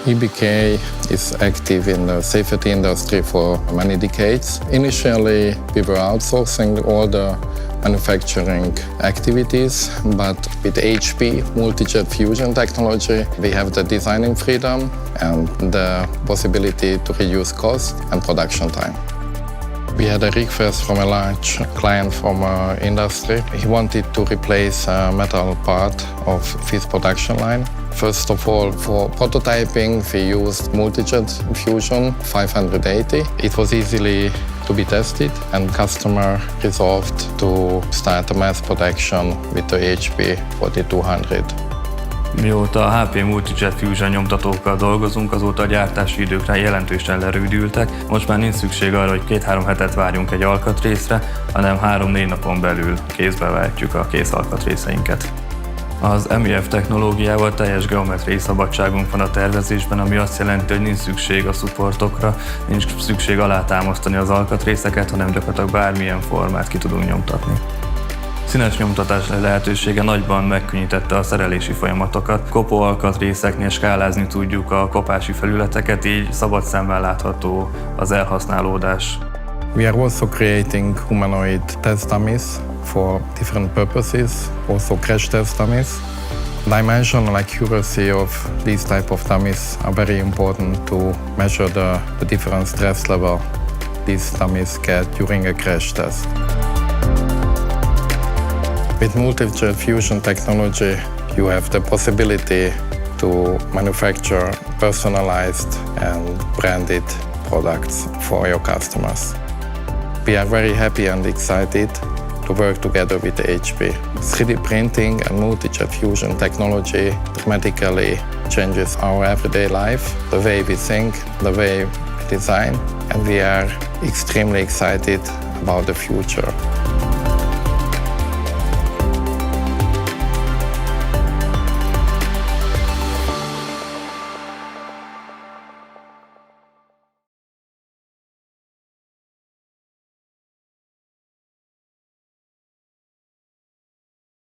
EBK is active in the safety industry for many decades. Initially, we were outsourcing all the manufacturing activities, but with HP multi-jet fusion technology, we have the designing freedom and the possibility to reduce cost and production time. We had a request from a large client from industry. He wanted to replace a metal part of his production line. First of all, for prototyping, we used multi-jet fusion 580. It was easily to be tested, and customer resolved to start a mass production with the HP 4200. Mióta a HP Multi-Jet Fusion nyomtatókkal dolgozunk, azóta a gyártási időkre jelentősen lerövidültek. Most már nincs szükség arra, hogy 2-3 hetet várjunk egy alkatrészre, hanem 3-4 napon belül kézbe vehetjük a kész alkatrészeinket. Az MEF technológiával teljes geometriai szabadságunk van a tervezésben, ami azt jelenti, hogy nincs szükség a supportokra, nincs szükség alátámasztani az alkatrészeket, hanem gyakorlatilag bármilyen formát ki tudunk nyomtatni. Színes nyomtatás lehetősége nagyban megkönnyítette a szerelési folyamatokat. Kopó alkatrészeknél skálázni tudjuk a kopási felületeket, így szabad szemmel látható az elhasználódás. We are also creating humanoid test dummies for different purposes, also crash test dummies. Dimensional accuracy of these type of dummies are very important to measure the different stress level these dummies get during a crash test. With multi-jet fusion technology, you have the possibility to manufacture personalized and branded products for your customers. We are very happy and excited to work together with HP. 3D printing and multi-jet fusion technology dramatically changes our everyday life, the way we think, the way we design, and we are extremely excited about the future.